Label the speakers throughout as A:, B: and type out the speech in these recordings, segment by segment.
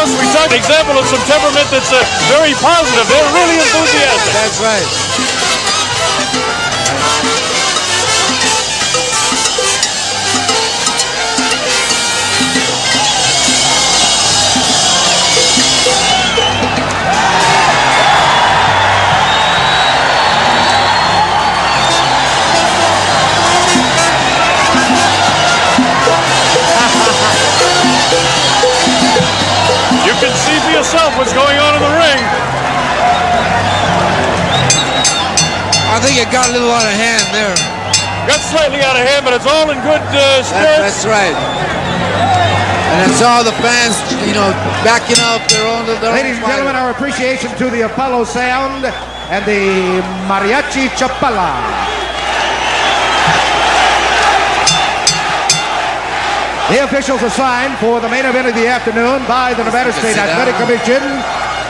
A: Carlos, we saw an example of some temperament that's very positive. They're really enthusiastic.
B: That's right.
A: You can see for yourself what's going on in the ring.
B: I think it got a little out of hand there.
A: Got slightly out of hand, but it's all in good spirits.
B: That's right. And it's all the fans, you know, backing up their own.
C: Ladies and gentlemen, our appreciation to the Apollo Sound and the Mariachi Chapala. The officials assigned for the main event of the afternoon by the Nevada State Athletic Commission.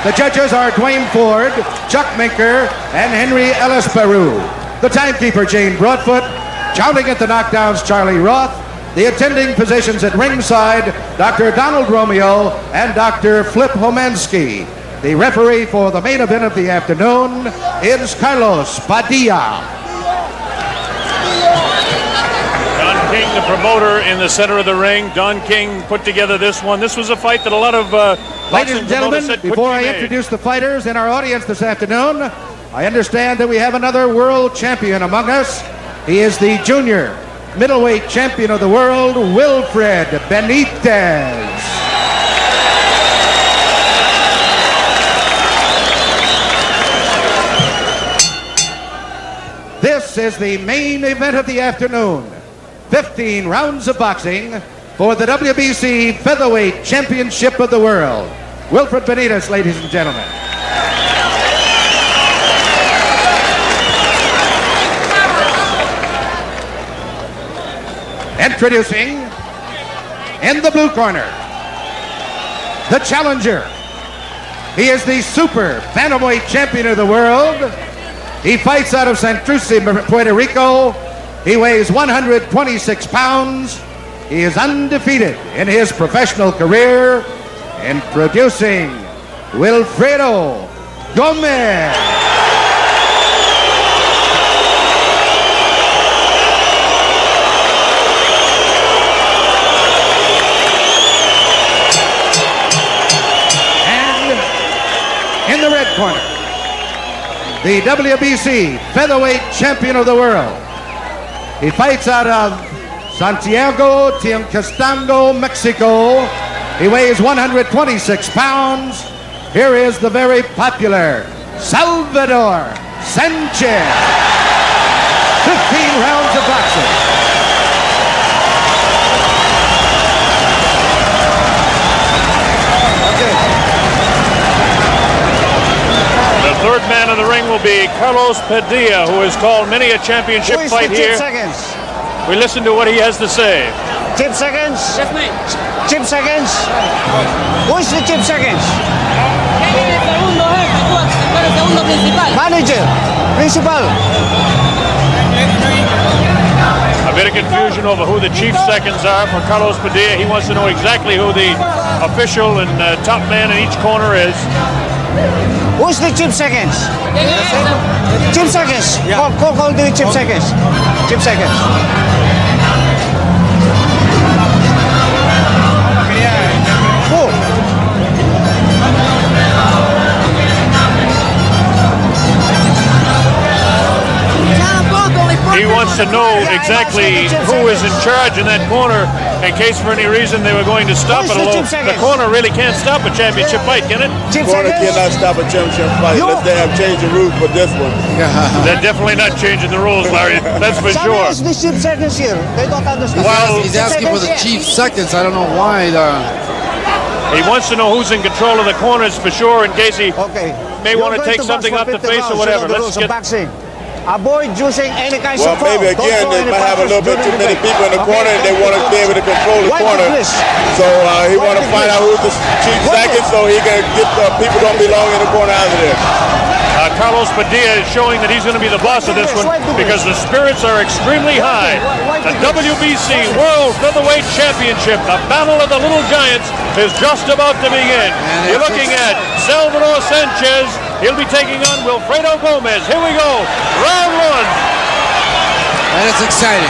C: The judges are Dwayne Ford, Chuck Minker, and Henry Ellis Peru. The timekeeper, Jane Broadfoot. Counting at the knockdowns, Charlie Roth. The attending physicians at ringside, Dr. Donald Romeo and Dr. Flip Homansky. The referee for the main event of the afternoon is Carlos Padilla.
A: King, the promoter, in the center of the ring. Don King put together this one. This was a fight that a lot of
C: ladies and gentlemen, before I introduce the fighters in our audience this afternoon, I understand that we have another world champion among us. He is the junior middleweight champion of the world, Wilfred Benitez. This is the main event of the afternoon. 15 rounds of boxing for the WBC Featherweight Championship of the World. Wilfred Benitez, ladies and gentlemen. Introducing, in the blue corner, the challenger. He is the Super Bantamweight Champion of the world. He fights out of Santurce, Puerto Rico. He weighs 126 pounds. He is undefeated in his professional career. Introducing Wilfredo Gomez. And in the red corner, the WBC Featherweight Champion of the world. He fights out of Santiago, Tiancastango, Mexico. He weighs 126 pounds. Here is the very popular Salvador Sanchez. 15 rounds of boxing.
A: The third man of the ring will be Carlos Padilla, who has called many a championship fight here.
D: Seconds.
A: We listen to what he has to say.
D: Chip seconds? Yes, mate. Chip seconds? Who is the chip seconds? Manager. Principal.
A: A bit of confusion over who the chief seconds are for Carlos Padilla. He wants to know exactly who the official and top man in each corner is.
D: Who's the chip seconds? Chip seconds. Yeah. Call the chip seconds. Chip seconds. Who?
A: He wants to know exactly who is in charge in that corner in case for any reason they were going to stop it. Although the corner really can't stop a championship fight, can it?
E: The corner cannot stop a championship fight unless they have changed the rules for this one.
A: They're definitely not changing the rules, Larry. That's for sure.
D: The chief seconds here. They don't understand.
B: Well, he's asking for the chief seconds. I don't know why.
A: He wants to know who's in control of the corners for sure in case he may want to take something off the face or whatever. Let's get...
D: Avoid using any kind of
E: maybe again they might have a little bit too many people in the corner and they want to be able to control the corner. So he want to find out who's the chief second so he can get the people don't belong in the corner out of there.
A: Carlos Padilla is showing that he's going to be the boss of this one because the spirits are extremely high. The WBC World Featherweight Championship, the Battle of the Little Giants, is just about to begin. You're looking at Salvador Sanchez. He'll be taking on Wilfredo Gomez. Here we go, round one.
B: And it's exciting.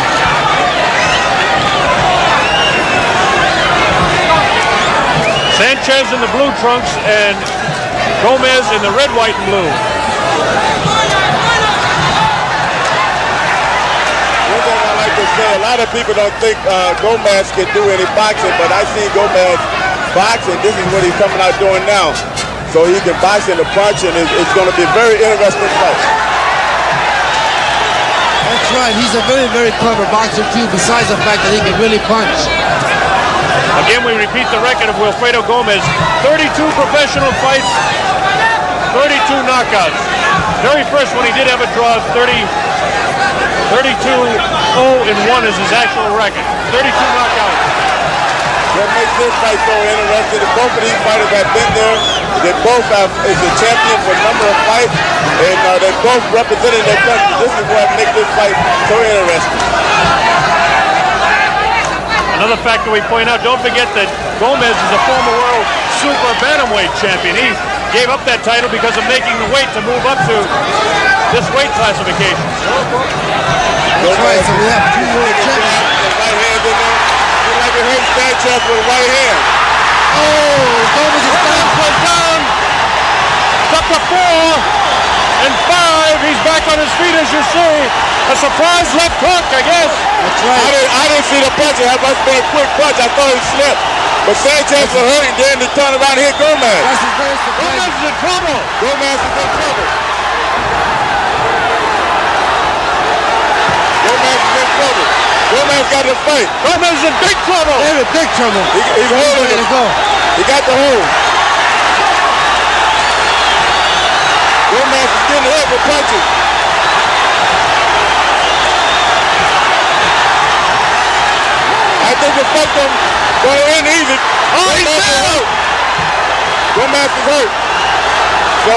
A: Sanchez in the blue trunks and Gomez in the red, white, and blue.
E: One thing I like to say, a lot of people don't think Gomez can do any boxing, but I see Gomez boxing. This is what he's coming out doing now. So he can box in the punch, and it's going to be a very interesting fight.
B: That's right. He's a very, very clever boxer, too, besides the fact that he can really punch.
A: Again, we repeat the record of Wilfredo Gomez. 32 professional fights, 32 knockouts. Very first one he did have a draw of 32-0-1 is his actual record. 32 knockouts.
E: What makes this fight so interesting is both of these fighters have been there. They both is a champion for a number of fights, and they both represented their country. This is what makes this fight so interesting.
A: Another factor we point out, don't forget that Gomez is a former world Super Bantamweight Champion. He gave up that title because of making the weight to move up to this weight classification.
B: That's right, so we have two world champions.
E: Right hands in there. Look like it hurt Sanchez with a right hand.
B: Oh, Gomez is down.
A: It's up to 4 and 5. He's back on his feet, as you see. A surprise left hook, I guess.
B: That's right.
E: I didn't see the punch. It must have been a quick punch. I thought he slipped. But Sanchez was hurt, and then he turned around and hit Gomez.
B: That's very surprising.
A: Gomez is in trouble.
E: Gomez is in trouble. Gomez is in trouble. Gomez got the fight.
A: Gomez is in big trouble.
B: They're in big trouble.
E: He's holding
B: ready
E: it.
B: to go.
E: He got the hold. Gomez is getting hit with punches. I think the fight going to end easy.
A: Oh, he's down.
E: Gomez is hurt. So,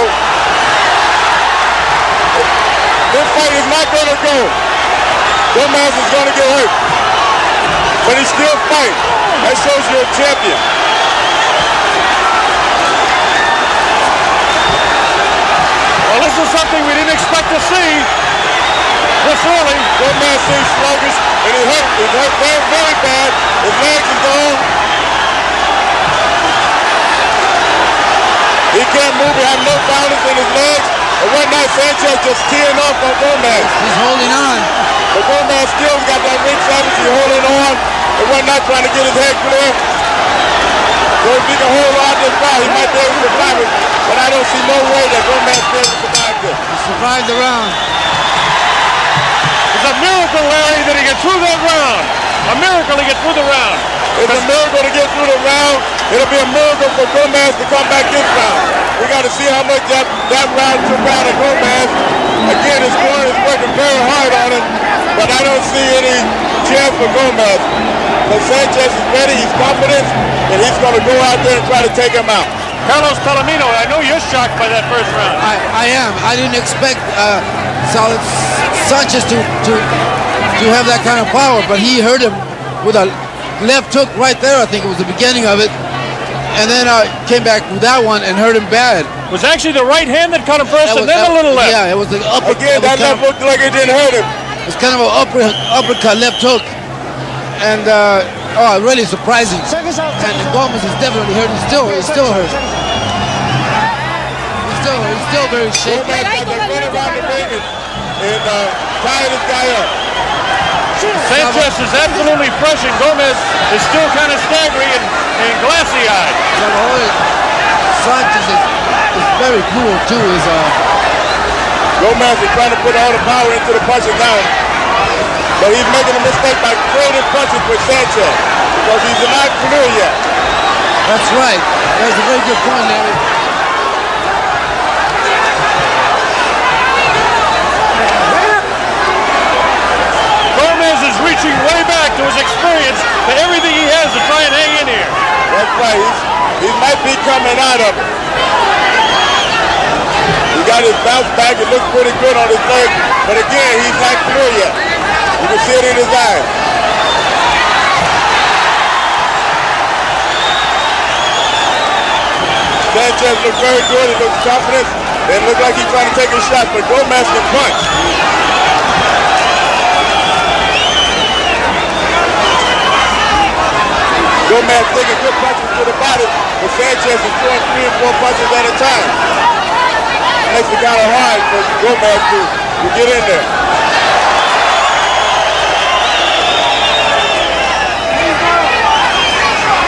E: this fight is not going to go. Gomez is going to get hurt. But he's still fighting. That shows you're a champion.
A: Well, this is something we didn't expect to see this early.
E: Gomez seems sluggish, and he's hurt. He's hurt very, very bad. His legs are gone. He can't move. He has no balance in his legs. And one night, Sanchez just teeing off on Gomez.
B: He's holding on.
E: But Gomez still got that ring savage. He's holding on. And one night trying to get his head clear. So if he can hold on this round, he might be able to survive it. But I don't see no way that Gomez will be able to survive this.
B: He survived the round.
A: It's a miracle, Larry, that he gets through that round. A miracle he gets through the round.
E: It's a miracle to get through the round. It'll be a miracle for Gomez to come back this round. We got to see how much that round took out of Gomez. Again, his corner is working very hard on him, but I don't see any chance for Gomez. But Sanchez is ready, he's confident, and he's going to go out there and try to take him out.
A: Carlos Palomino, I know you're shocked by that first round.
B: I am. I didn't expect Sanchez to have that kind of power, but he hurt him with a left hook right there. I think it was the beginning of it. And then came back with that one and hurt him bad.
A: It was actually the right hand that cut him first, and then a little left.
B: Yeah, it was the uppercut.
E: Again, that left looked like it didn't hurt him.
B: It was kind of an uppercut left hook. And, really surprising. And Gomez is definitely hurt. He's still hurt. He's still very shaky.
E: Gomez got to run around the ring and tie this guy up.
A: Sanchez is absolutely fresh, and Gomez is still kind of staggery and glassy-eyed.
B: Sanchez is very cool, too.
E: Gomez is trying to put all the power into the punches now. But he's making a mistake by trading punches with Sanchez because he's not clear yet.
B: That's right. That's a very good point, Larry.
A: Gomez is reaching way back to his experience, to everything he has to try and hang in here.
E: That's right. He might be coming out of it. He's got his bounce back. It looks pretty good on his leg. But again, he's not clear yet. You can see it in his eyes. Sanchez looks very good. He looks confident. It looks like he's trying to take a shot, but Gomez can punch. Gomez taking good punches to the body, but Sanchez is throwing 3 and 4 punches at a time. Makes it kind of hard for Gomez to get in there.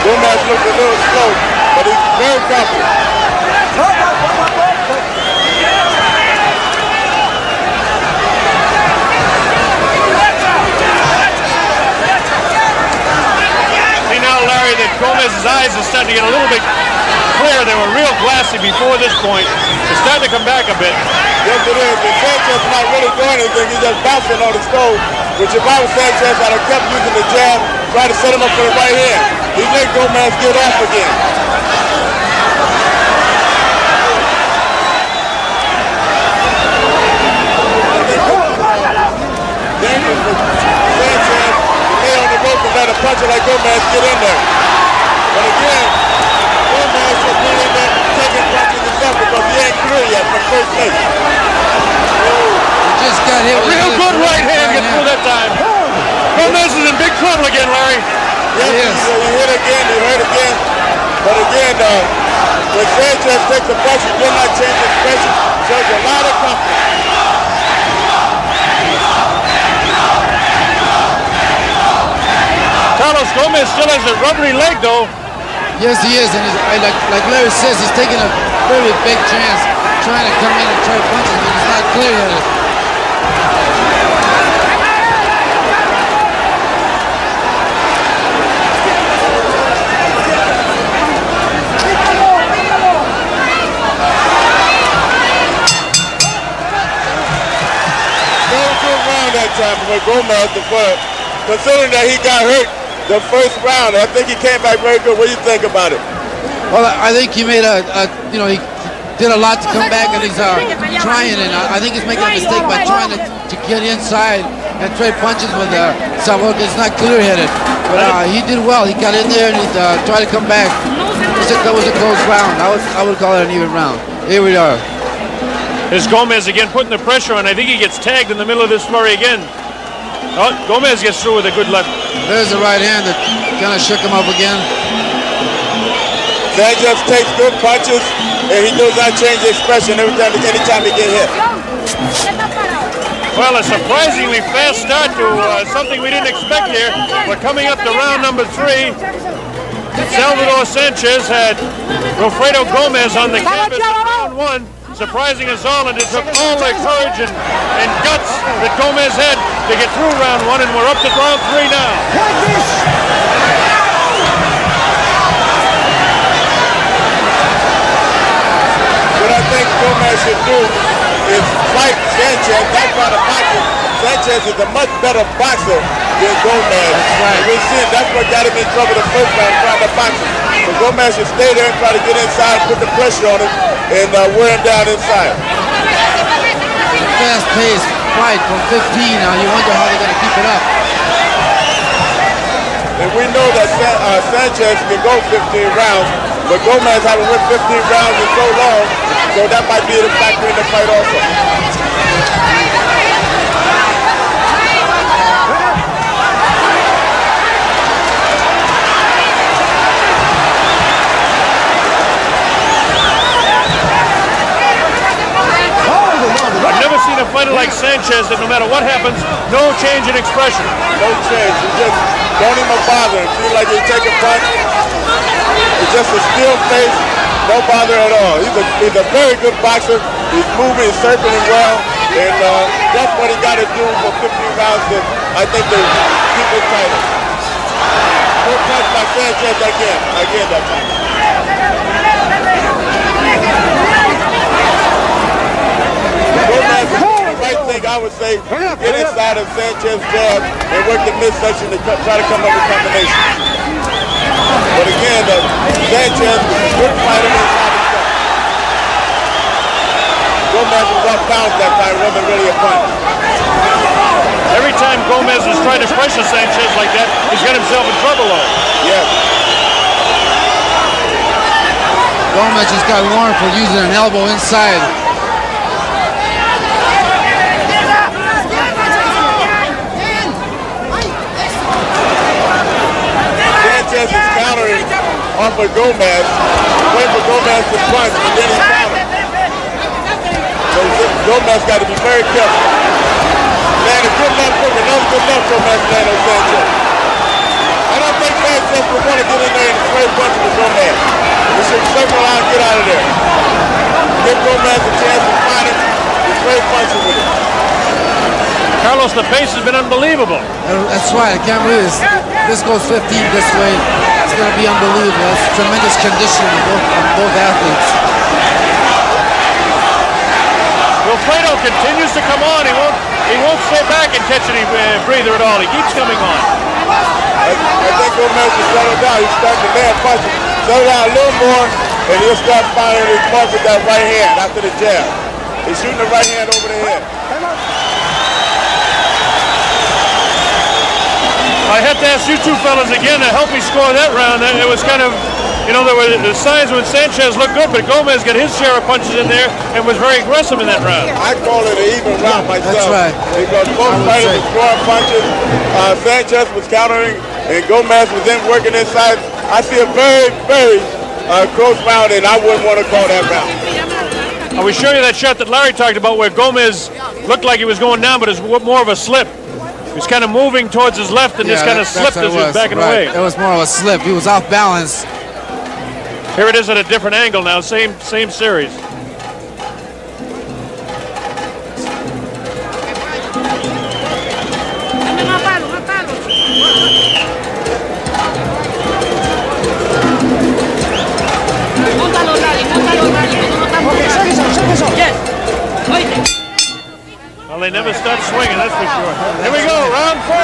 E: Gomez looks a little slow, but he's very confident.
A: See now, Larry, that Gomez's eyes are starting to get a little bit clear. They were real glassy before this point. They're starting to come back a bit.
E: Yes, it is. And Sanchez not really doing anything. He's just bouncing on the stove. Which if I was Sanchez, I'd have kept using the jab, trying to set him up for the right hand. He let Gomez get off again. Dangerous for Sanchez to lay on the rope and let a puncher like Gomez get in there. But again, Gomez should be in there taking punches himself because he ain't clear yet from first base.
B: Just got hit with
A: Real good right hand gets through that time. Gomez is in big trouble again, Larry.
E: Yes, he hit again, he hurt again. But again, when Sanchez takes a punch, he did not change his expression. Shows a lot of confidence.
A: Carlos Gomez still has a rubbery leg, though.
B: Yes, he is, and like Larry says, he's taking a very big chance trying to come in and try punches, but he's not clear-headed.
E: Very good round that time for Gomez, but considering that he got hurt the first round, I think he came back very good. What do you think about it?
B: Well, I think he made he did a lot to come back, and he's trying, and I think he's making a mistake by trying to get inside and trade punches with Salvador. It's not clear-headed, but he did well. He got in there and he tried to come back. That was a close round. I would call it an even round. Here we are.
A: Here's Gomez again putting the pressure on. I think he gets tagged in the middle of this flurry again. Oh, Gomez gets through with a good left.
B: There's the right hand that kind of shook him up again.
E: Sanchez takes good punches, and he does not change the expression anytime he gets hit.
A: Well, a surprisingly fast start to something we didn't expect here. We're coming up to round number 3. Salvador Sanchez had Wilfredo Gomez on the canvas in round 1. Surprising us all, and it took all the courage and guts that Gomez had to get through round 1, and we're up to round 3 now.
E: What I think Gomez should do is fight Sanchez, not try to box him. Sanchez is a much better boxer than Gomez.
B: That's right.
E: We've seen that's what got him in trouble the first round, trying to box him. So Gomez should stay there and try to get inside, put the pressure on him, and wear him down inside.
B: Fast-paced fight from 15 now. You wonder how they're going to keep it up.
E: And we know that Sanchez can go 15 rounds, but Gomez haven't won 15 rounds in so long, so that might be a factor in the fight also.
A: I've never seen a fighter like Sanchez that no matter what happens, no change in expression.
E: No change. He just don't even bother. It seems like he take a punch. It's just a still face, no bother at all. He's a very good boxer. He's moving, he's circling well, and that's what he got to do for 15 rounds to, I think, to keep his title. Good punch by Sanchez again that time. Gomez is doing the right thing, I would say. Get inside of Sanchez's jab and work the midsection to try to come up with combinations. But again, Sanchez is a good fighter inside himself. Gomez was off balance that time. It wasn't really a punch.
A: Every time Gomez has tried to pressure Sanchez like that, he's got himself in trouble, though.
E: Yes.
B: Gomez just got warned for using an elbow inside.
E: Sanchez is countering off of Gomez, waiting for Gomez to punch, and then he counters. So Gomez got to be very careful. Man, a good left hook, another good left hook, Fernando Sanchez. I don't think Sanchez would want to get in there and straight punch with Gomez. He should circle around and get out of there. Give Gomez a chance to find it and straight punch with it.
A: Carlos, the pace has been unbelievable.
B: That's right. I can't believe this. This goes 15 this way. It's going to be unbelievable. That's tremendous conditioning of both athletes.
A: Wilfredo continues to come on. He won't stay back and catch any breather at all. He keeps coming on.
E: I think Gomez will settle down. He's starting to land punches. Settle down a little more, and he'll start firing his mark with that right hand after the jab. He's shooting the right hand over the head.
A: I had to ask you two fellas again to help me score that round. It was kind of, you know, there were the signs when Sanchez looked good, but Gomez got his share of punches in there and was very aggressive in that round.
E: I call it an even round myself.
B: That's right.
E: Because both fighters were scoring punches. Sanchez was countering, and Gomez was then working inside. I see a very, very close round, and I wouldn't want to call that round.
A: I was showing you that shot that Larry talked about where Gomez looked like he was going down, but it was more of a slip. He was kind of moving towards his left and just kind of slipped as he was backing away.
B: It was more of a slip. He was off balance.
A: Here it is at a different angle now, same series. Well, they never stop swinging, that's for sure. Here we go, round 4,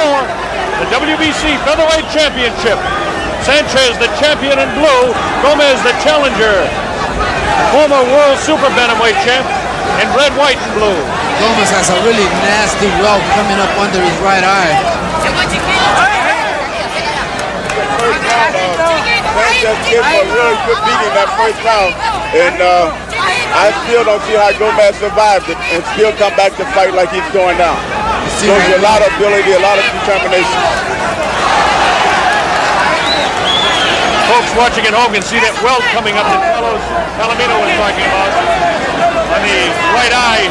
A: the WBC Featherweight Championship. Sanchez, the champion in blue, Gomez, the challenger. Former World Super Bantamweight champ in red, white, and blue.
B: Gomez has a really nasty welt coming up under his right eye.
E: Sanchez gave him a really good beating that first round, and I still don't see how Gomez survived it and still come back to fight like he's doing now. Shows you a lot of ability, a lot of determination.
A: Folks watching at home can see that welt coming up that Palomino was talking about on the right eye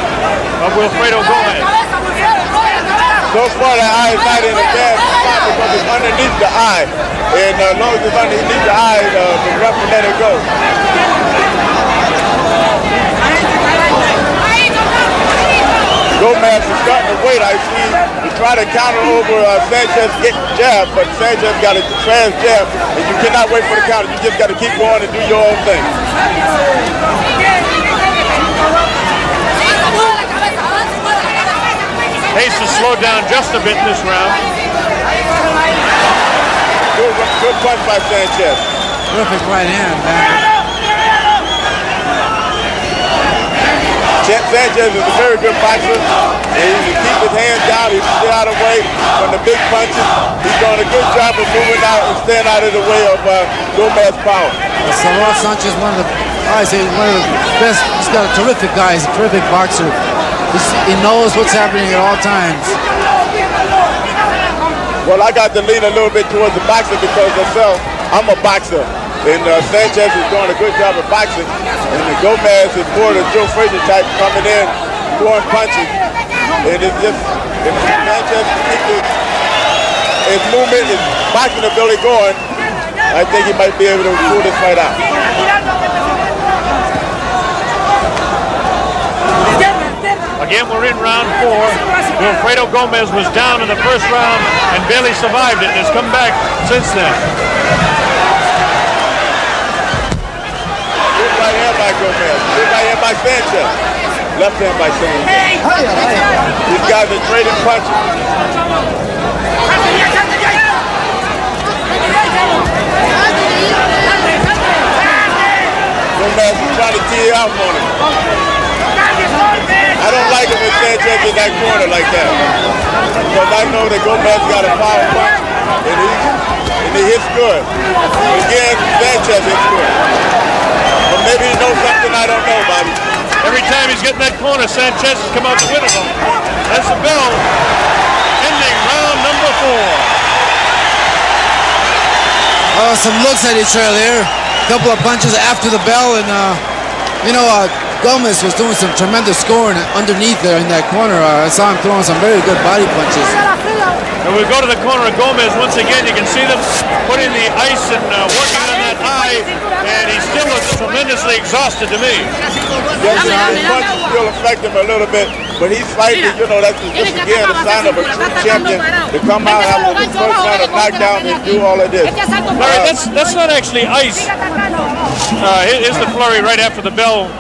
A: of Wilfredo Gomez.
E: So far, the eye is not in a bad spot because it's underneath the eye. And as long as it's underneath the eye, the ref will let it go. Gomez is starting to wait, I see, to try to counter over Sanchez's jab, but Sanchez got a fast jab, and you cannot wait for the counter. You just got to keep going and do your own thing.
A: Pace has slowed down just a bit in this round.
E: Good punch by Sanchez.
B: Perfect right hand, man.
E: Sanchez is a very good boxer, and he can keep his hands down, he can stay out of the way from the big punches. He's doing a good job of moving out and staying out of the way of Gomez's power.
B: Salvador Sanchez, one of the best. He's got a terrific guy. He's a terrific boxer. He knows what's happening at all times.
E: Well, I got to lean a little bit towards the boxer because myself, I'm a boxer. And Sanchez is doing a good job of boxing. And Gomez is more the Joe Frazier type coming in, throwing punches. And it's just, if Sanchez keeps his movement, his boxing ability going, I think he might be able to pull this fight out.
A: Again, we're in round 4. Wilfredo Gomez was down in the first round and barely survived it and has come back since then.
E: Right hand by Gomez. Good right hand by Sanchez. Left hand by Sanchez. These guys are trading punches. Gomez is trying to tee out on him. Sanchez in that corner like that. Because I know that Gomez got a power punch, and he hits good. Again, Sanchez hits good. But maybe he knows something I don't know, Bobby.
A: Every time he's getting that corner, Sanchez has come out the win of him. That's the bell. Ending round number 4.
B: Some looks at each other there. A couple of punches after the bell, and Gomez was doing some tremendous scoring underneath there in that corner. I saw him throwing some very good body punches.
A: And we go to the corner of Gomez once again. You can see them putting the ice and working on that eye, and he still looks tremendously exhausted to me.
E: Yes, his punches still affect him a little bit, but he's fighting. That's just again a sign of a true champion to come out after the first round of knockdown and do all of this.
A: Larry, that's not actually ice. Here's the flurry right after the bell.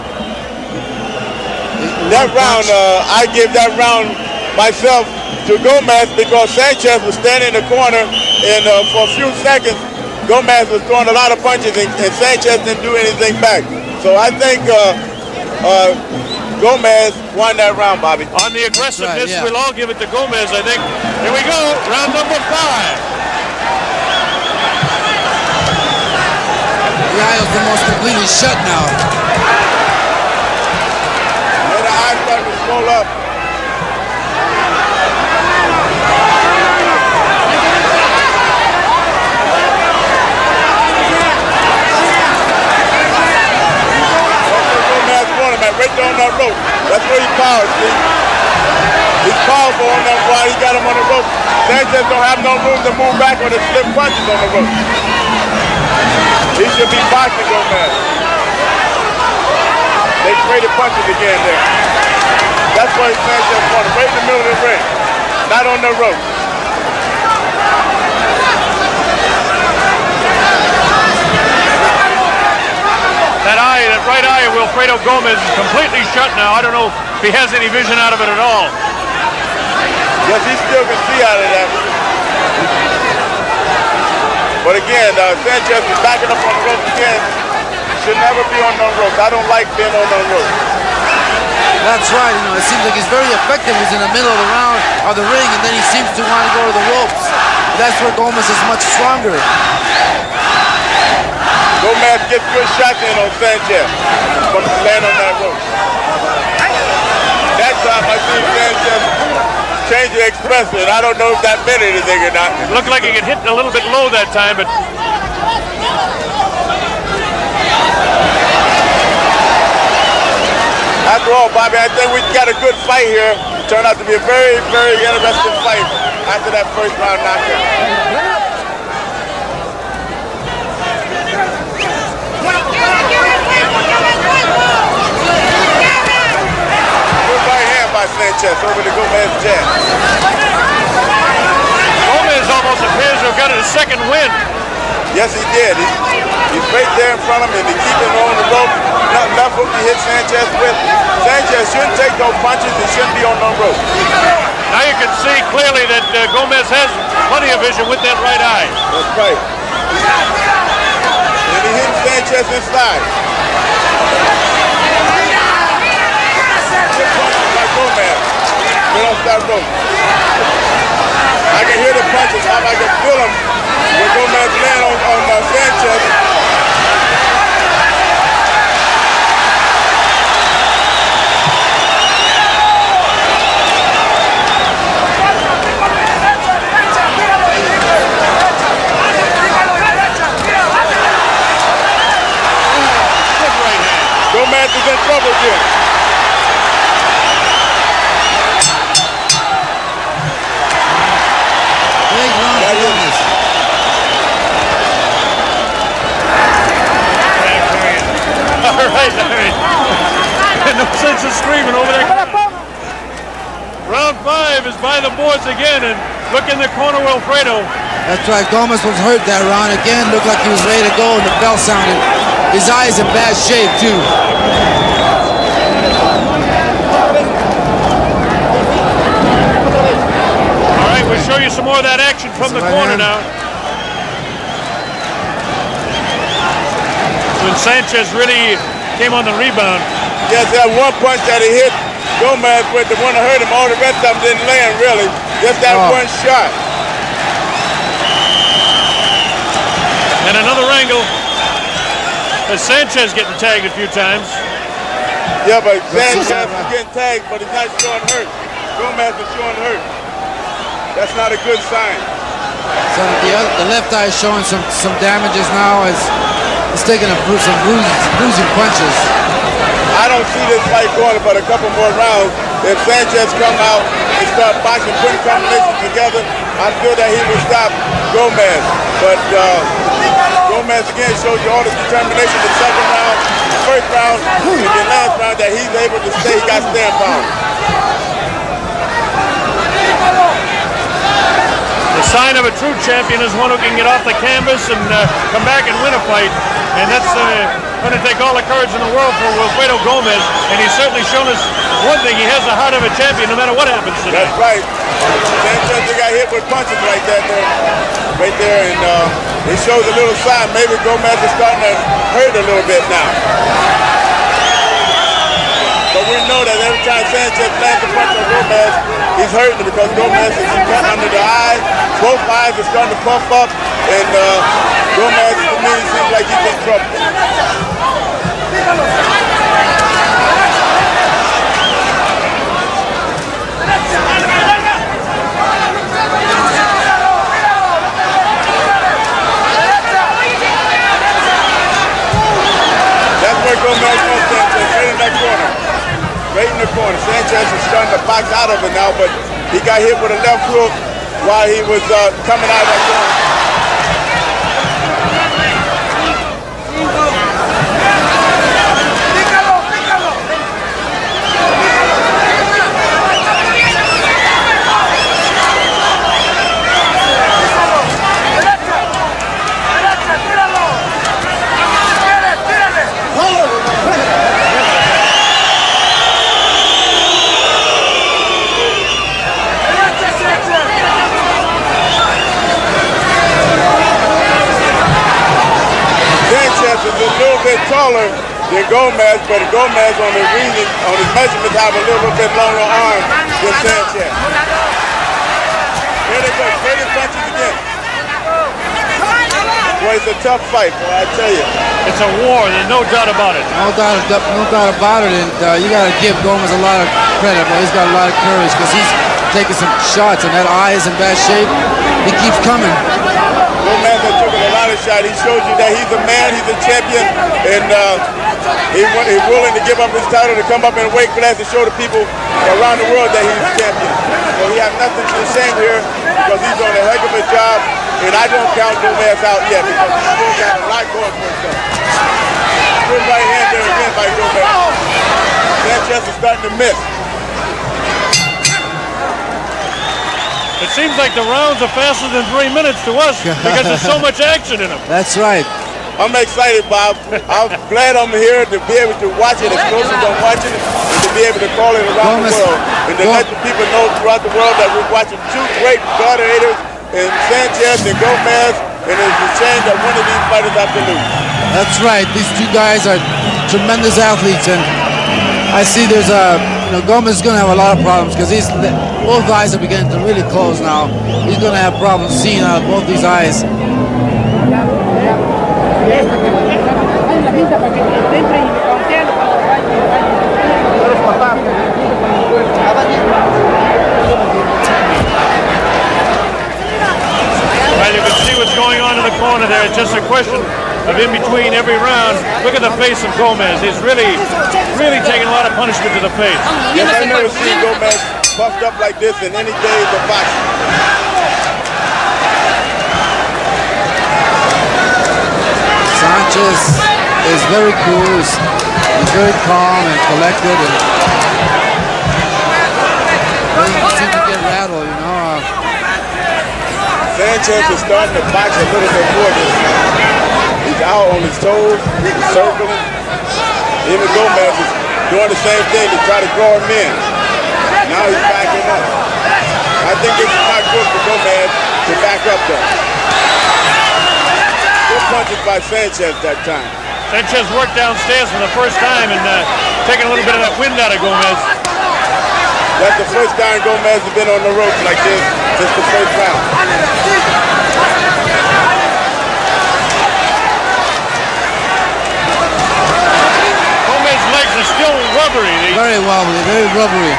E: That round, I give that round myself to Gomez because Sanchez was standing in the corner, and for a few seconds, Gomez was throwing a lot of punches, and Sanchez didn't do anything back. So I think Gomez won that round, Bobby.
A: On the aggressiveness,
B: right, yeah.
A: We'll all give it to Gomez, I think. Here we go, round number 5.
B: The eye is almost completely shut now.
E: And the eye started to swell up. Right there on that rope. That's where he powers, see? He's powerful on that wide. He got him on the rope. Sanchez don't have no room to move back on the slip punches on the rope. He should be boxing Gomez. They traded punches again there. That's why Sanchez won right in the middle of the ring. Not on the rope.
A: That right eye of Wilfredo Gomez is completely shut now. I don't know if he has any vision out of it at all.
E: Yes, he still can see out of that. But again, Sanchez is backing up on the ropes again. Should never be on no ropes. I don't like being on no ropes.
B: That's right. It seems like he's very effective. He's in the middle of the round of the ring, and then he seems to want to go to the ropes. That's where Gomez is much stronger.
E: Gomez gets good shots in on Sanchez from laying on that rope. That time I see Sanchez change the expression. I don't know if that meant anything or not.
A: It looked like he got hit a little bit low that time, but
E: after all, Bobby, I think we got a good fight here. It turned out to be a very, very interesting fight after that first round knockout. Sanchez over to Gomez jab.
A: Gomez almost appears to have got his second win.
E: Yes, he did. He's right there in front of him. He keeps him on the rope. Nothing left hook to hit Sanchez with. Sanchez shouldn't take those punches. He shouldn't be on no rope.
A: Now you can see clearly that Gomez has plenty of vision with that right eye.
E: That's right. And he hit Sanchez inside. Gomez, get off that rope. I can hear the punches. I can feel them when Gomez land on Sanchez.
A: Good right hand.
E: Gomez is in trouble again.
A: All right, no sense of screaming over there. Round 5 is by the boards again, and look in the corner, Wilfredo.
B: That's right. Gomez was hurt that round again. Looked like he was ready to go, and the bell sounded. His eye's in bad shape too.
A: All right, we'll show you some more of that action from the corner now. When Sanchez really came on the rebound.
E: Yes, that one punch that he hit Gomez with the one that hurt him. All the rest of them didn't land, really. Just that one shot.
A: And another angle. As Sanchez getting tagged a few times.
E: Yeah, but Sanchez is getting tagged, but he's not showing hurt. Gomez is showing hurt. That's not a good sign.
B: So the left eye is showing some damages now as he's taking some bruising punches.
E: I don't see this fight going but a couple more rounds. If Sanchez come out and start boxing, putting combinations together, I feel that he will stop Gomez. But Gomez again shows you all the determination in the second round, the first round, and the last round that he's able to stay. He got stand power.
A: The sign of a true champion is one who can get off the canvas and come back and win a fight. And that's going to take all the courage in the world for Wilfredo Gomez. And he's certainly shown us one thing. He has the heart of a champion no matter what happens today.
E: That's right. Sanchez got hit with punches right there. And it shows a little sign. Maybe Gomez is starting to hurt a little bit now. But we know that every time Sanchez lands a punch on Gomez, he's hurting because Gomez is cutting under the eye. Both eyes are starting to puff up, and Gomez, to me, seems like he's in trouble. That's where Gomez wants Sanchez, right in that corner. Right in the corner. Sanchez is starting to box out of it now, but he got hit with a left hook while he was coming out of that corner. Is a little bit taller than Gomez, but Gomez on his measurements have a little bit longer arm than Sanchez. Here they go, trading punches again. Boy, it's a tough fight, boy, I tell you.
A: It's a war, there's no doubt about it.
B: No doubt about it, and you got to give Gomez a lot of credit, but he's got a lot of courage because he's taking some shots, and that eye is in bad shape. He keeps coming.
E: Gomez has taken a lot of shots. He shows you that he's a man, he's a champion, and he's willing to give up his title to come up in a weight class and show the people around the world that he's a champion. So he has nothing to be ashamed here because he's doing a heck of a job, and I don't count Gomez out yet because he's still got a lot going for himself. Good right hand there again by Gomez. Sanchez is starting to miss.
A: It seems like the rounds are faster than 3 minutes to us because there's so much action in them.
B: That's right.
E: I'm excited, Bob. I'm glad I'm here to be able to watch it, exclusive on watching it, and to be able to call it around the world. And to let the people know throughout the world that we're watching two great gladiators in Sanchez and Gomez, and it's a shame that one of these fighters have to lose. That's
B: right. These two guys are tremendous athletes, and I see there's Gomez is going to have a lot of problems because both eyes are beginning to really close now. He's going to have problems seeing out of both these eyes.
A: Well, you can see what's going on in the corner there. It's just a question of in between every round. Look at the face of Gomez. He's really taking a lot of punishment to the face.
E: Yes, I've never seen Gomez puffed up like this in any days of boxing.
B: Sanchez is very cool. He's very calm and collected, and doesn't seem to get rattled, you know.
E: Sanchez is starting to box a little bit more this time. He's out on his toes, he's circling. Even Gomez is doing the same thing to try to draw him in. Now he's backing up. I think this is not good for Gomez to back up though. Good punches by Sanchez that time.
A: Sanchez worked downstairs for the first time and taking a little bit of that wind out of Gomez.
E: That's the first time Gomez has been on the ropes like this since the first round.
A: Gomez's legs are still rubbery.
B: Very wobbly, very rubbery.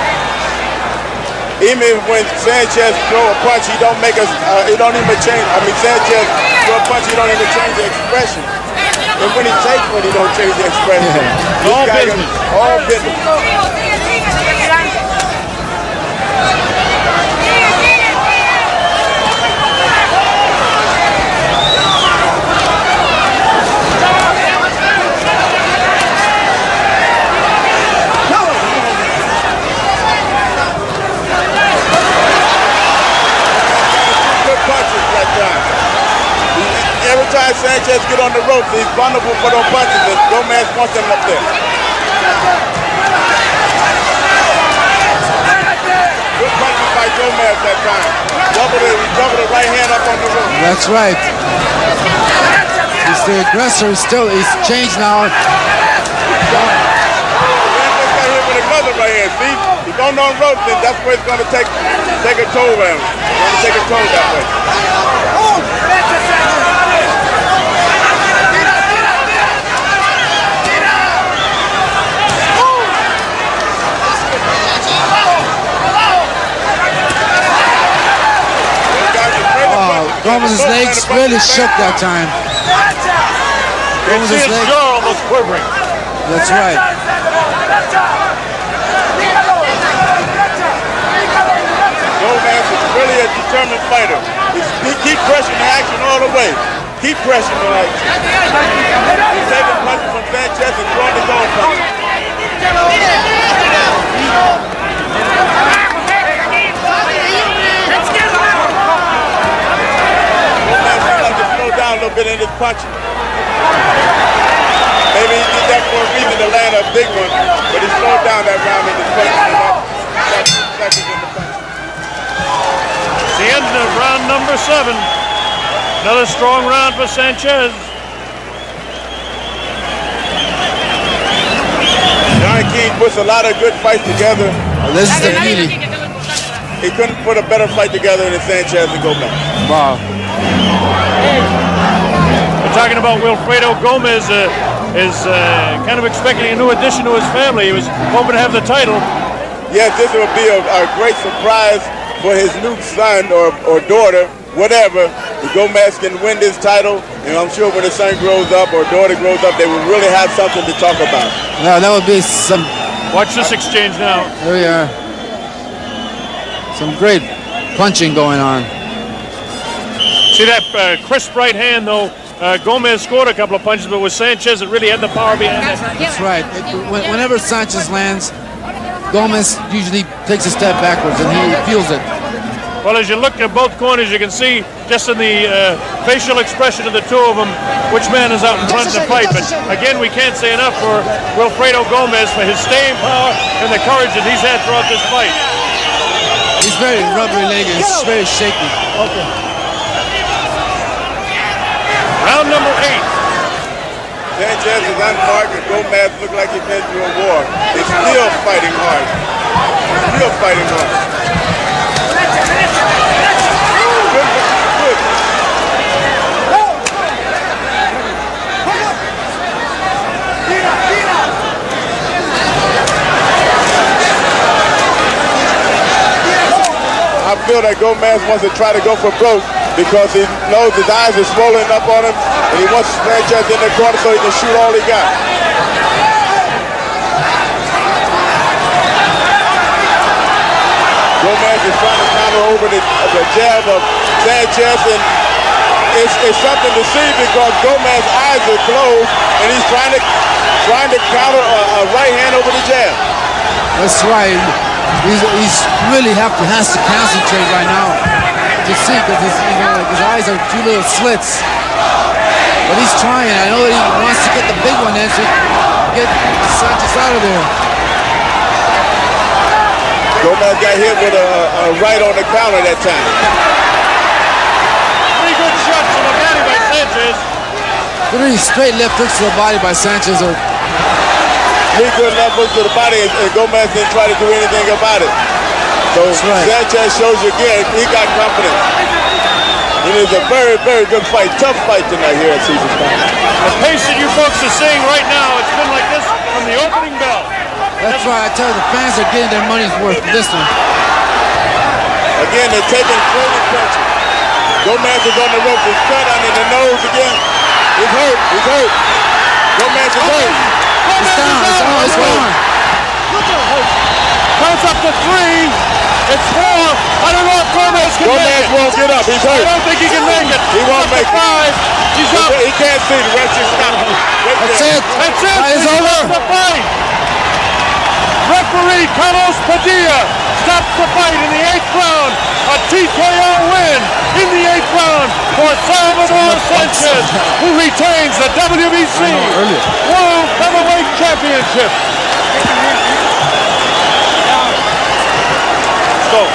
E: Even when Sanchez throw a punch, he don't make us. He don't even change. I mean, Sanchez throw a punch, he don't even change the expression. And when he takes one, he don't change the expression.
B: Yeah.
A: All business.
E: All business. Every time Sanchez get on the ropes, he's vulnerable for those punches, and Gomez wants him up there. Good punches by Gomez that time. Double the right hand up on the rope.
B: That's right. He's the aggressor. He's changed now.
E: Then just got hit with another right hand. See, he's on the ropes, and that's where it's going to take a toll on him. It's going to take a toll that way.
B: Gomez's legs really shook that time.
A: You see his jaw almost quivering.
B: That's right.
E: Gomez is really a determined fighter. He keep pressing the action all the way. Keep pressing the action. He's taking punches from Sanchez and throwing his own punches. Down a little bit in his punching. Maybe he did that for a reason to land a big one, but he slowed down that round in his punching.
A: It's the end of round number 7. Another strong round for Sanchez.
E: John King puts a lot of good fights together.
B: Well, this is the meeting.
E: He couldn't put a better fight together than Sanchez and Gomez.
B: Wow.
A: We're talking about Wilfredo Gomez is kind of expecting a new addition to his family. He was hoping to have the title.
E: Yes, this will be a great surprise for his new son or daughter, whatever. If Gomez can win this title, and I'm sure when the son grows up or daughter grows up, they will really have something to talk about.
B: Yeah, that would be some.
A: Watch this exchange now.
B: There we are. Some great punching going on.
A: See that crisp right hand, though. Gomez scored a couple of punches, but with Sanchez, it really had the power behind it.
B: That's right. Whenever Sanchez lands, Gomez usually takes a step backwards, and he feels it.
A: Well, as you look at both corners, you can see just in the facial expression of the two of them which man is out in front of the fight. But again, we can't say enough for Wilfredo Gomez for his staying power and the courage that he's had throughout this fight.
B: He's very rubbery-legged. He's very shaky.
A: Okay. Round number 8.
E: Sanchez is unmarked and Gomez look like he's been through a war. He's still fighting hard. Still fighting hard. Good. I feel that Gomez wants to try to go for broke, because he knows his eyes are swollen up on him, and he wants Sanchez in the corner so he can shoot all he got. Gomez is trying to counter over the jab of Sanchez, and it's something to see because Gomez's eyes are closed, and he's trying to counter a right hand over the jab.
B: That's right. He's really has to concentrate right now to see, because his eyes are two little slits. But he's trying. I know that he wants to get the big one in so he can get Sanchez out of there.
E: Gomez got hit with a right on the counter that time.
A: 3 good shots to the body by Sanchez.
B: 3 straight left hooks to the body by Sanchez.
E: 3 good left hooks to the body, and Gomez didn't try to do anything about it. So Sanchez shows you again, he got confidence. It is a very, very good fight. Tough fight tonight here at Caesar's Palace.
A: The pace that you folks are seeing right now, it's been like this from the opening bell.
B: That's right. I tell you, the fans are getting their money's worth this one.
E: Again, they're taking clothing punches. Gomez is on the rope. He's cut on in the nose again. He's hurt. He's hurt. Gomez is hurt.
B: It's down. It's gone.
A: Counts up to 3. It's 4. I don't know if Gomez can make it.
E: Gomez won't get up. He's hurt.
A: I don't think he can make it.
E: He won't make it.
A: 5. He's up.
E: He can't see. The rest is stopped.
B: That's it.
A: That's it.
B: It's over.
A: The fight. Referee Carlos Padilla stops the fight in the 8th round. A TKO win in the 8th round for Salvador Sanchez, who retains the WBC World Featherweight Championship. Let's go.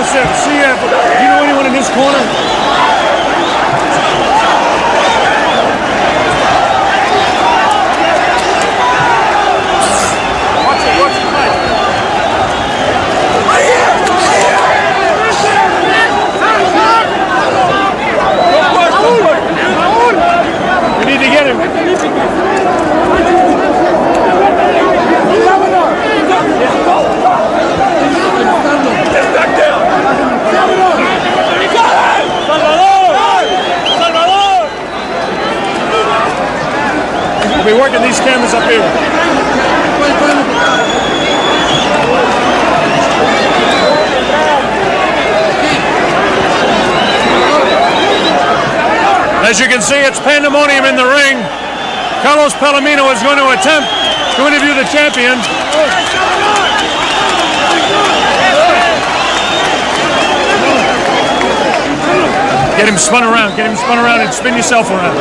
A: See, do you know anyone in this corner? Watch the fight. We need to get him. We'll be working these cameras up here. As you can see, it's pandemonium in the ring. Carlos Palomino is going to attempt to interview the champion. Get him spun around and spin yourself around.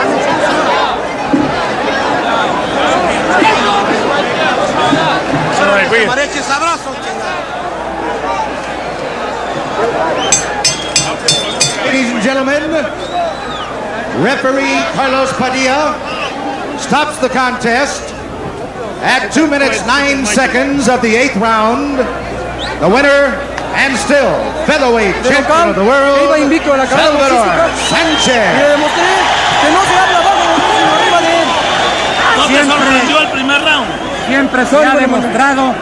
C: Ladies and gentlemen, referee Carlos Padilla stops the contest at 2 minutes 9 seconds of the 8th round. The winner and still featherweight champion of the world, Salvador Sanchez.
F: Siempre se ha demostrado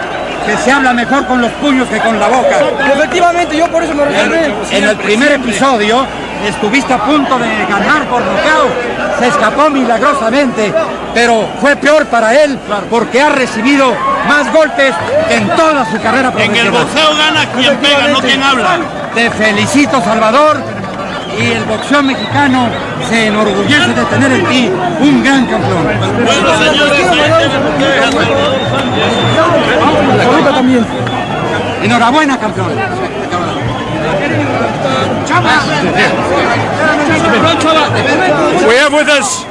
F: que se habla mejor con los puños que con la boca.
G: Efectivamente, yo por eso me reservé.
F: En el primer episodio estuviste a punto de ganar por nocaut. Se escapó milagrosamente, pero fue peor para él porque ha recibido más golpes que en toda su carrera profesional.
H: En el boxeo gana quien pega, no quien habla.
F: Te felicito, Salvador, y el boxeo mexicano se enorgullece de tener en ti un gran campeón.
H: Bueno, señores,
F: También. Enhorabuena, campeón.
A: We have with us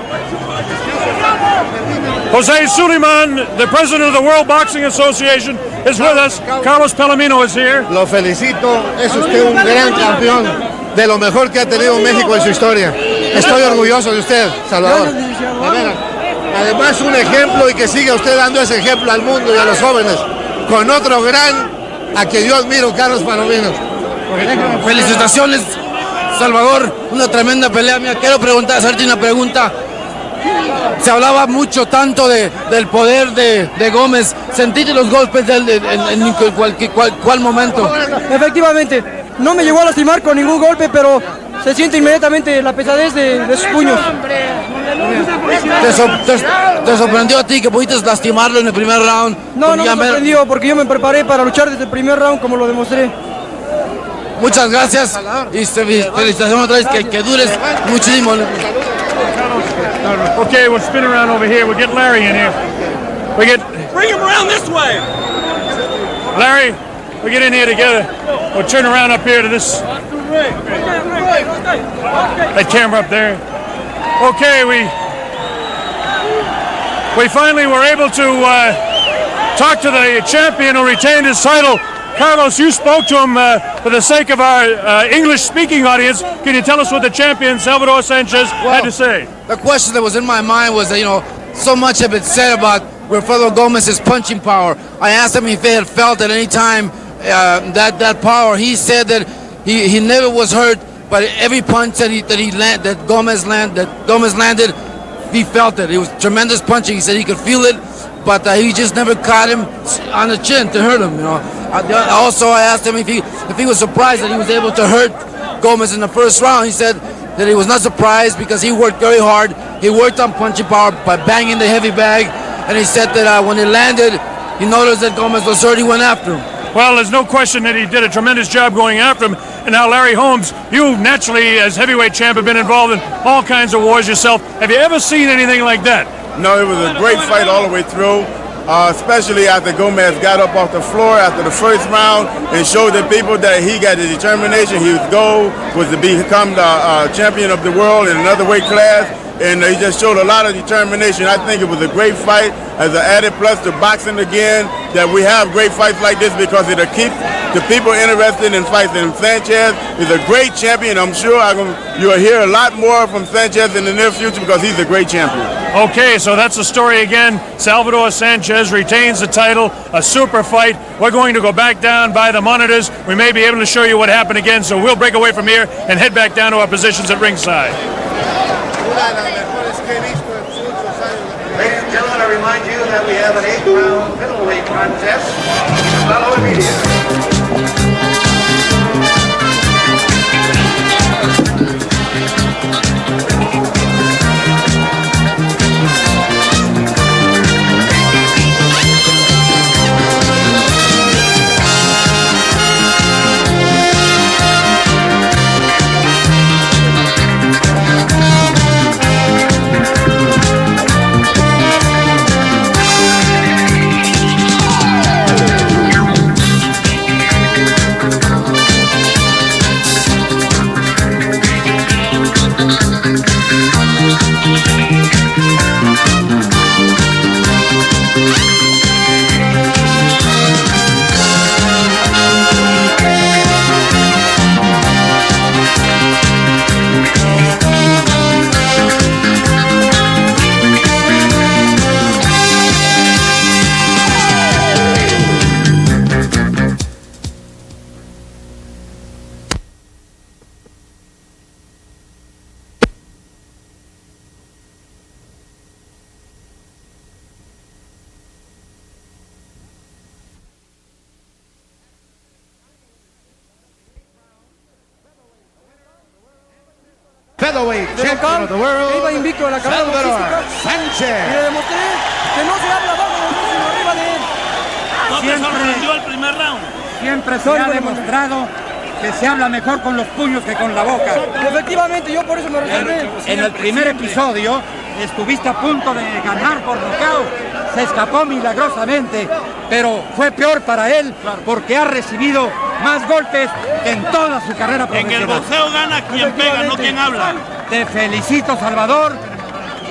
A: Jose Suleiman, the president of the World Boxing Association, is with us. Carlos Palomino is here.
I: Lo felicito, es usted un gran campeón, de lo mejor que ha tenido México en su historia. Estoy orgulloso de usted, Salvador. De veras. Además, un ejemplo, y que siga usted dando ese ejemplo al mundo y a los jóvenes, con otro gran, a que yo admiro, Carlos Palomino.
B: Felicitaciones, Salvador, una tremenda pelea. Mira, quiero hacerte una pregunta. Se hablaba mucho tanto del poder de Gómez. ¿Sentiste los golpes de él en cuál momento?
G: Efectivamente, no me llegó a lastimar con ningún golpe, pero se siente inmediatamente la pesadez de sus puños.
B: ¿Te sorprendió a ti que pudiste lastimarlo en el primer round?
G: No, no me sorprendió porque yo me preparé para luchar desde el primer round como lo demostré.
B: Muchas gracias y felicitaciones otra vez, que dures muchísimo.
A: Okay, we'll spin around over here. We'll get Larry in here.
H: Bring him around this way.
A: Larry, we get in here together. We'll turn around up here to this. That camera up there. Okay, we finally were able to talk to the champion who retained his title Carlos, you spoke to him for the sake of our English-speaking audience. Can you tell us what the champion, Salvador Sanchez, had to say?
B: The question that was in my mind was that, so much had been said about Wilfredo Gomez's punching power. I asked him if he had felt at any time that power. He said that he never was hurt, but every punch that Gomez landed, he felt it. It was tremendous punching. He said he could feel it, but he just never caught him on the chin to hurt him. Also, I asked him if he was surprised that he was able to hurt Gomez in the first round. He said that he was not surprised because he worked very hard. He worked on punching power by banging the heavy bag, and he said that when he landed, he noticed that Gomez was hurt. He went after him.
A: Well, there's no question that he did a tremendous job going after him. And now, Larry Holmes, you naturally, as heavyweight champ, have been involved in all kinds of wars yourself. Have you ever seen anything like that?
E: No, it was a great fight all the way through, especially after Gomez got up off the floor after the first round and showed the people that he got the determination. His goal was to become the champion of the world in another weight class. And he just showed a lot of determination. I think it was a great fight as an added plus to boxing again, that we have great fights like this because it'll keep the people interested in fights. And Sanchez is a great champion. I'm sure you'll hear a lot more from Sanchez in the near future because he's a great champion.
A: Okay, so that's the story again. Salvador Sanchez retains the title, a super fight. We're going to go back down by the monitors. We may be able to show you what happened again, so we'll break away from here and head back down to our positions at ringside.
J: Ladies and gentlemen, I remind you that we have an 8-round middleweight contest. Follow immediately.
C: Featherweight champion of the world, Salvador Sanchez.
G: Y le demostré que no se habla abajo de él, sino arriba de él.
H: ¿No te sorprendió el primer round?
F: Siempre se ha demostrado que se habla mejor con los puños que con la boca.
G: Efectivamente, yo por eso me reservé.
F: En el primer episodio estuviste a punto de ganar por nocaut. Se escapó milagrosamente, pero fue peor para él porque ha recibido más golpes que en toda su carrera profesional.
H: En el boxeo gana quien pega, no quien habla.
F: Te felicito, Salvador,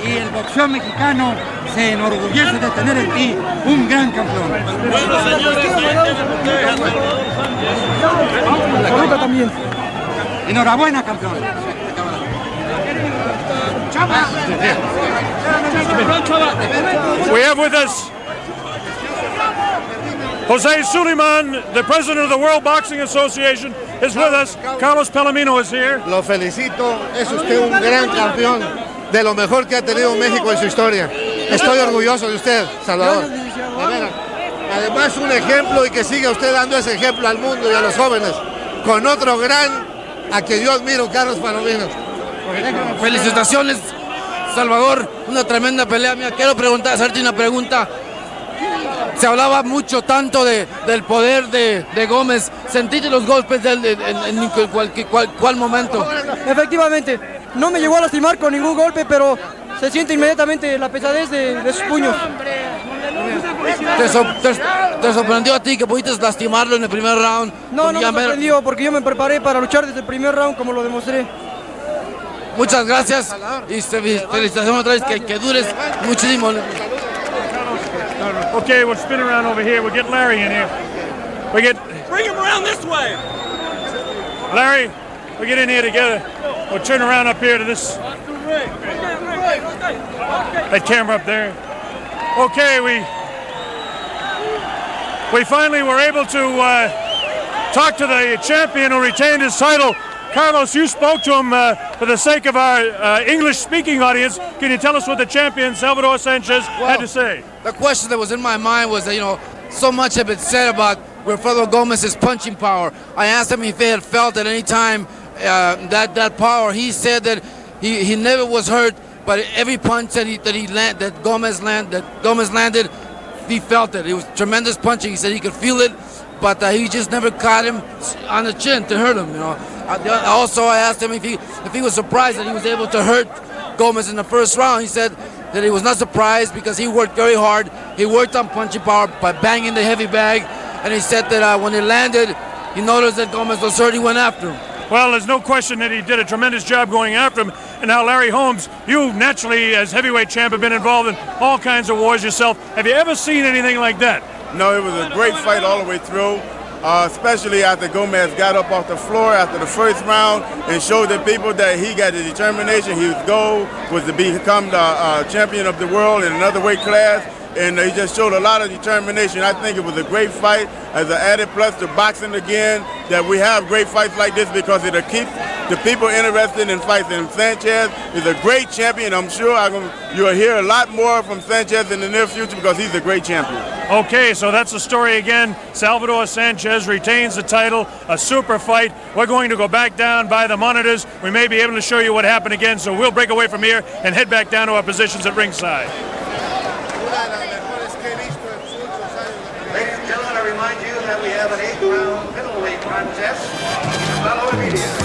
F: y el boxeo mexicano se enorgullece de tener en ti un gran campeón.
H: Bueno, señores,
G: Salvador también.
F: Enhorabuena, campeón.
A: We have with us Jose Suleiman, the president of the World Boxing Association, is with us. Carlos Palomino is here.
I: Lo felicito, es usted un gran campeón, de lo mejor que ha tenido México en su historia. Estoy orgulloso de usted, Salvador. De veras. Además, un ejemplo, y que siga usted dando ese ejemplo al mundo y a los jóvenes, con otro gran, a quien yo admiro, Carlos Palomino.
B: Felicitaciones, Salvador, una tremenda pelea. Mira, quiero hacerte una pregunta. Se hablaba mucho tanto del poder de Gómez. ¿Sentiste los golpes de él en cuál momento?
G: Efectivamente, no me llegó a lastimar con ningún golpe, pero se siente inmediatamente la pesadez de sus puños.
B: ¿Te sorprendió a ti que pudiste lastimarlo en el primer round?
G: No, no me sorprendió porque yo me preparé para luchar desde el primer round como lo demostré.
B: Muchas gracias y felicitaciones otra vez, que dures muchísimo.
A: Okay, we'll spin around over here. We'll get Larry in here.
H: Bring him around this way.
A: Larry, we get in here together. We'll turn around up here to this. That camera up there. Okay, we finally were able to talk to the champion who retained his title. Carlos, you spoke to him for the sake of our English-speaking audience. Can you tell us what the champion, Salvador Sanchez, had to say?
B: The question that was in my mind was that, you know, so much had been said about Wilfredo Gomez's punching power. I asked him if he had felt at any time that power. He said that he never was hurt, but every punch that Gomez landed, he felt it. It was tremendous punching. He said he could feel it, but he just never caught him on the chin to hurt him. You know. Also, I asked him if he was surprised that he was able to hurt Gomez in the first round. He said that he was not surprised because he worked very hard. He worked on punching power by banging the heavy bag, and he said that when he landed, he noticed that Gomez was hurt. He went after him.
A: Well, there's no question that he did a tremendous job going after him. And now, Larry Holmes, you naturally, as heavyweight champ, have been involved in all kinds of wars yourself. Have you ever seen anything like that?
E: No, it was a great fight all the way through, especially after Gomez got up off the floor after the first round and showed the people that he got the determination. His goal was to become the champion of the world in another weight class. And he just showed a lot of determination. I think it was a great fight as an added plus to boxing again, that we have great fights like this because it'll keep the people interested in fights. And Sanchez is a great champion. I'm sure you'll hear a lot more from Sanchez in the near future because he's a great champion.
A: Okay, so that's the story again. Salvador Sanchez retains the title, a super fight. We're going to go back down by the monitors. We may be able to show you what happened again, so we'll break away from here and head back down to our positions at ringside.
J: Ladies and gentlemen, I remind you that we have an 8-round middleweight contest. Follow immediately.